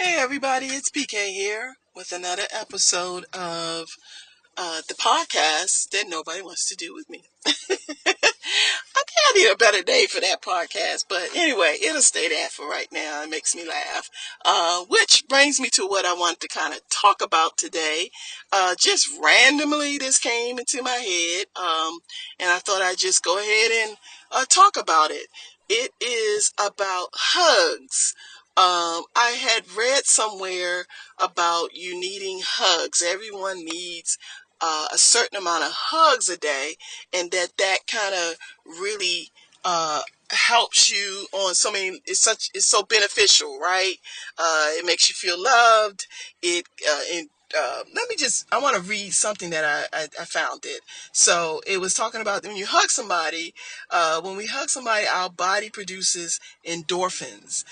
Hey everybody, it's PK here with another episode of the podcast that nobody wants to do with me. I can't need a better day for that podcast, but anyway, it'll stay that for right now. It makes me laugh. Which brings me to what I want to kind of talk about today. Just randomly, this came into my head, and I thought I'd just go ahead and talk about it. It is about hugs. I had read somewhere about you needing hugs. Everyone needs a certain amount of hugs a day, and that kind of really helps you on so many. It's so beneficial, right? It makes you feel loved. I want to read something that I found it. So it was talking about when you hug somebody. When we hug somebody, our body produces endorphins,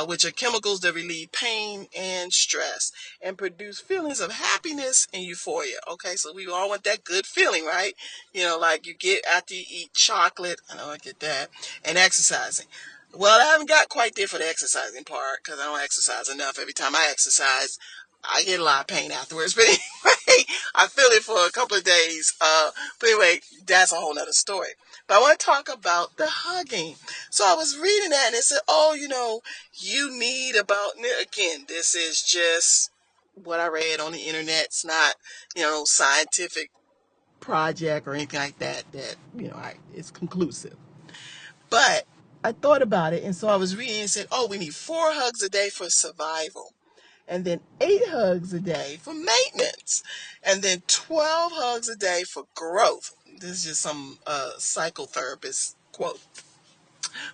which are chemicals that relieve pain and stress and produce feelings of happiness and euphoria. Okay, so we all want that good feeling, right? Like you get after you eat chocolate. I know I get that. And exercising. Well, I haven't got quite there for the exercising part because I don't exercise enough. Every time I exercise, I get a lot of pain afterwards. But anyway, I feel it for a couple of days. But anyway, that's a whole nother story. But I want to talk about the hugging. So I was reading that and it said, you need about, again, this is just what I read on the internet. It's not, scientific project or anything like that, it's conclusive. But I thought about it, and so I was reading and said, we need 4 hugs a day for survival, and then 8 hugs a day for maintenance, and then 12 hugs a day for growth. This is just some psychotherapist quote.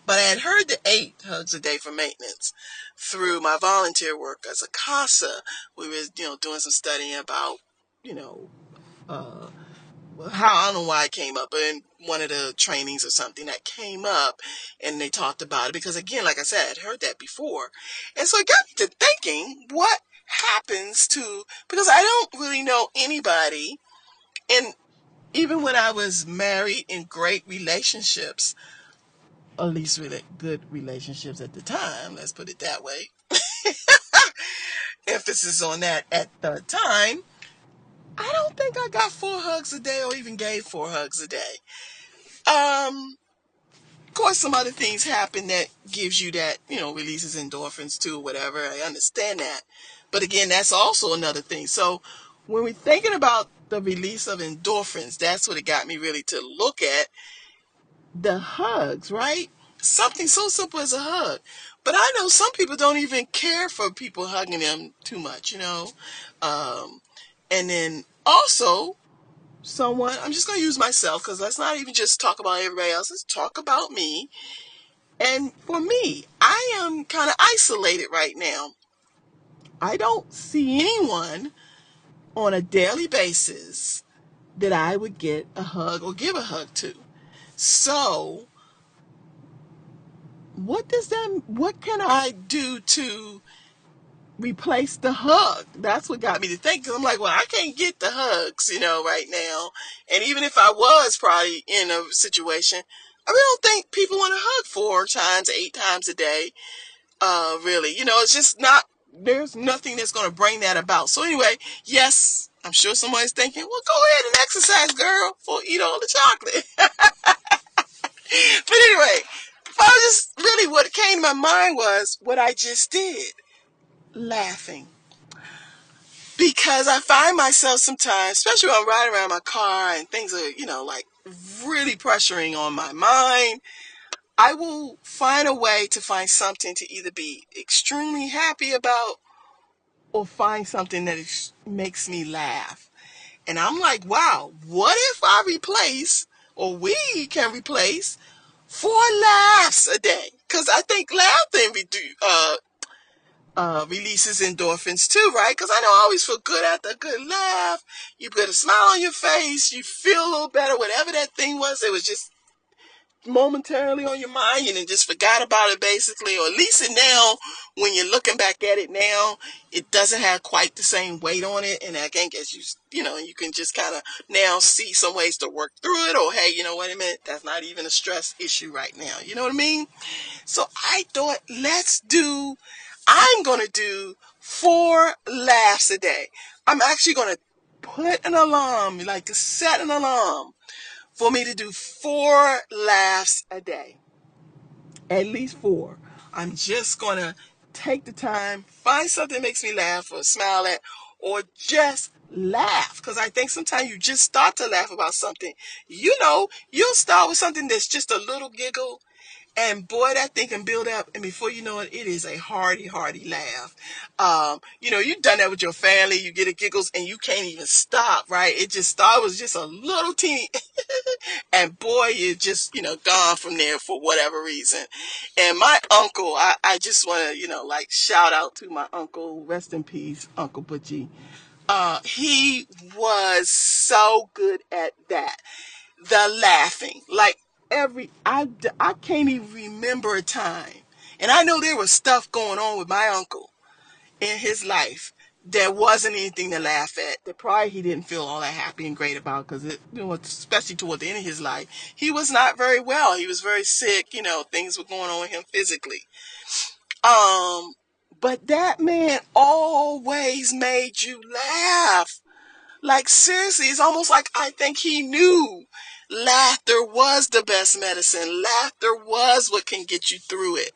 But I had heard the 8 hugs a day for maintenance through my volunteer work as a CASA. We were, doing some studying about, you know, uh, how I don't know why it came up, but in one of the trainings or something that came up, and they talked about it because, again, like I said, I'd heard that before, and so it got me to thinking, what happens to, because I don't really know anybody, and even when I was married in great relationships, at least really good relationships at the time, let's put it that way, emphasis on that at the time, I don't think I got 4 hugs a day or even gave 4 hugs a day. Of course, some other things happen that gives you that, releases endorphins too, whatever. I understand that. But again, that's also another thing. So when we're thinking about the release of endorphins, that's what it got me really to look at the hugs, right? Something so simple as a hug. But I know some people don't even care for people hugging them too much. Um, and then also, I'm just going to use myself because let's not even just talk about everybody else. Let's talk about me. And for me, I am kind of isolated right now. I don't see anyone on a daily basis that I would get a hug or give a hug to. So, what can I do to replace the hug? That's what got me to think. Cause I'm like, well, I can't get the hugs, right now. And even if I was probably in a situation, I really don't think people want to hug 4 times, 8 times a day. Really, it's just not, there's nothing that's going to bring that about. So anyway, yes, I'm sure somebody's thinking, well, go ahead and exercise, girl, or eat all the chocolate. But anyway, I was just really, what came to my mind was what I just did, laughing. Because I find myself sometimes, especially when I'm riding around my car and things are, like really pressuring on my mind, I will find a way to find something to either be extremely happy about or find something that makes me laugh. And I'm like, wow, what if I replace, or we can replace, 4 laughs a day? Because I think laughing releases endorphins too, right? Because I know I always feel good after a good laugh. You put a smile on your face, you feel a little better, whatever that thing was. It was just momentarily on your mind and then just forgot about it basically, or at least now when you're looking back at it now, it doesn't have quite the same weight on it, and I think as you can just kind of now see some ways to work through it, or hey, you know what I mean, that's not even a stress issue right now, you know what I mean? So I thought, I'm gonna do 4 laughs a day. I'm actually going to put an alarm, like set an alarm for me to do 4 laughs a day. At least 4. I'm just going to take the time, find something that makes me laugh or smile at, or just laugh. Because I think sometimes you just start to laugh about something. You'll start with something that's just a little giggle. And boy, that thing can build up, and before you know it, it is a hearty, hearty laugh. You've done that with your family. You get a giggles, and you can't even stop, right? It just started was just a little teeny, and boy, it just gone from there for whatever reason. And my uncle, I just want to like shout out to my uncle, rest in peace, Uncle Butchie. He was so good at that. The laughing. Like I can't even remember a time. And I know there was stuff going on with my uncle in his life that wasn't anything to laugh at. That probably he didn't feel all that happy and great about, because especially toward the end of his life, he was not very well. He was very sick. Things were going on with him physically. But that man always made you laugh. Like, seriously, it's almost like I think he knew laughter was the best medicine. Laughter was what can get you through it.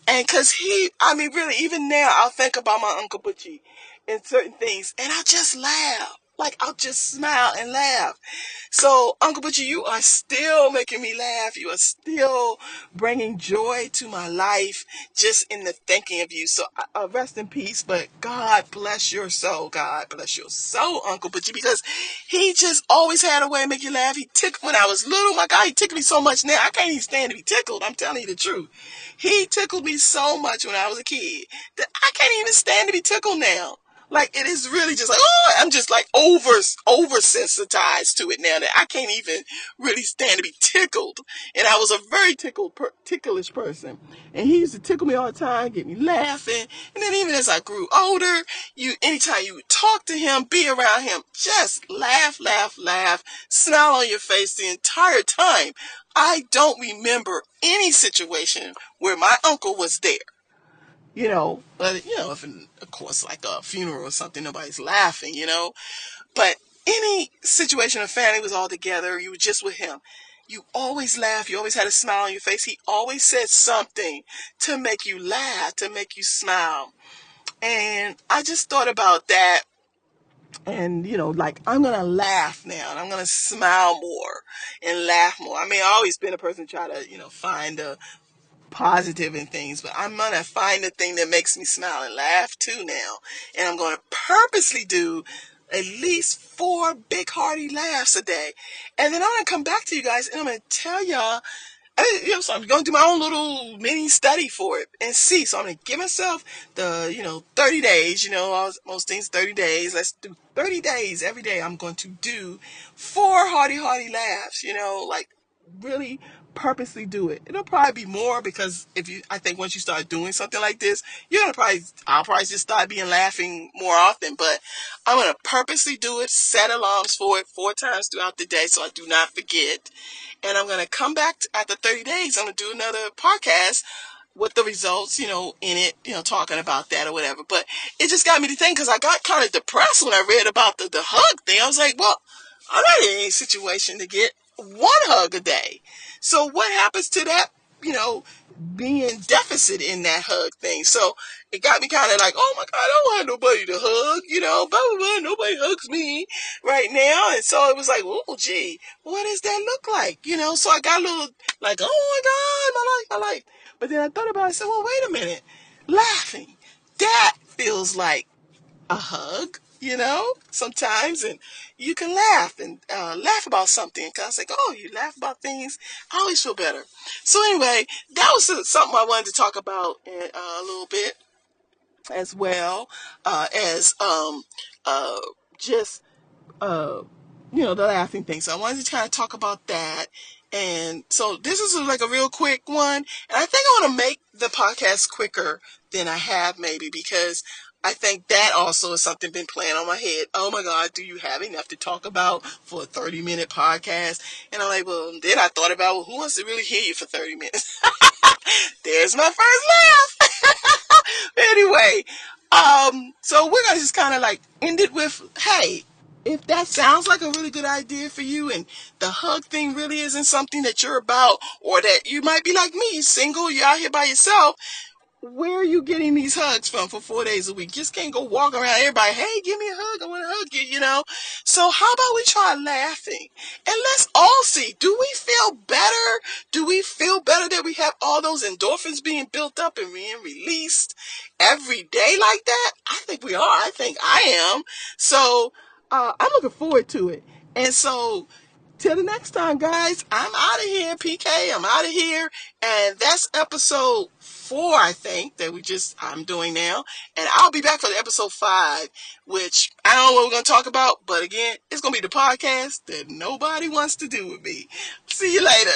And because really, even now, I'll think about my Uncle Butchie and certain things, and I'll just laugh. Like, I'll just smile and laugh. So, Uncle Butchie, you are still making me laugh. You are still bringing joy to my life just in the thinking of you. So, rest in peace, but God bless your soul. God bless your soul, Uncle Butchie, because he just always had a way to make you laugh. He tickled when I was little. My God, he tickled me so much now. I can't even stand to be tickled. I'm telling you the truth. He tickled me so much when I was a kid that I can't even stand to be tickled now. Like, it is really just like, oh, I'm just like oversensitized to it now that I can't even really stand to be tickled. And I was a very ticklish person. And he used to tickle me all the time, get me laughing. And then even as I grew older, anytime you would talk to him, be around him, just laugh, laugh, laugh, smile on your face the entire time. I don't remember any situation where my uncle was there. If of course, like a funeral or something, nobody's laughing. But any situation, a family was all together, you were just with him, you always laugh, you always had a smile on your face. He always said something to make you laugh, to make you smile. And I just thought about that. And, like, I'm going to laugh now, and I'm going to smile more and laugh more. I've always been a person to try to, find a positive in things, but I'm gonna find the thing that makes me smile and laugh too now, and I'm gonna purposely do at least 4 big hearty laughs a day, and then I'm gonna come back to you guys and I'm gonna tell y'all. So I'm going to do my own little mini study for it and see. So I'm going to give myself the, 30 days, most things 30 days. Let's do 30 days every day. I'm going to do 4 hearty laughs, like really purposely do it. It'll probably be more, because I think once you start doing something like this, I'll probably just start laughing more often, but I'm going to purposely do it, set alarms for it 4 times throughout the day so I do not forget. And I'm going to come back after 30 days. I'm going to do another podcast with the results, in it, talking about that or whatever. But it just got me to think, because I got kind of depressed when I read about the hug thing. I was like, well, I'm not in any situation to get 1 hug a day. So what happens to that, being deficit in that hug thing? So it got me kind of like, oh my God, I don't have nobody to hug, blah, blah, blah. Nobody hugs me right now. And so it was like, oh, gee, what does that look like? So I got a little like, oh my God, my life. But then I thought about it, I said, well, wait a minute. Laughing, that feels like a hug, sometimes, and you can laugh and laugh about something. And I was like, oh, you laugh about things, I always feel better. So anyway, that was something I wanted to talk about a little bit, as well as just uh, the laughing thing. So I wanted to kind of talk about that. And so this is like a real quick one. And I think I want to make the podcast quicker than I have, maybe, because I think that also is something been playing on my head. Oh my God, do you have enough to talk about for a 30-minute podcast? And I'm like, well, then I thought about, well, who wants to really hear you for 30 minutes? There's my first laugh. Anyway, So we're gonna just kind of like end it with, hey, if that sounds like a really good idea for you and the hug thing really isn't something that you're about, or that you might be like me, single, you're out here by yourself, where are you getting these hugs from for 4 days a week? Just can't go walk around everybody, hey, give me a hug, I want to hug you, So how about we try laughing? And let's all see, do we feel better? Do we feel better that we have all those endorphins being built up and being released every day like that? I think we are. I think I am. So I'm looking forward to it. And so till the next time, guys, I'm out of here, PK. I'm out of here. And that's episode 4, I think, that I'm doing now. And I'll be back for the episode 5, which I don't know what we're going to talk about. But again, it's going to be the podcast that nobody wants to do with me. See you later.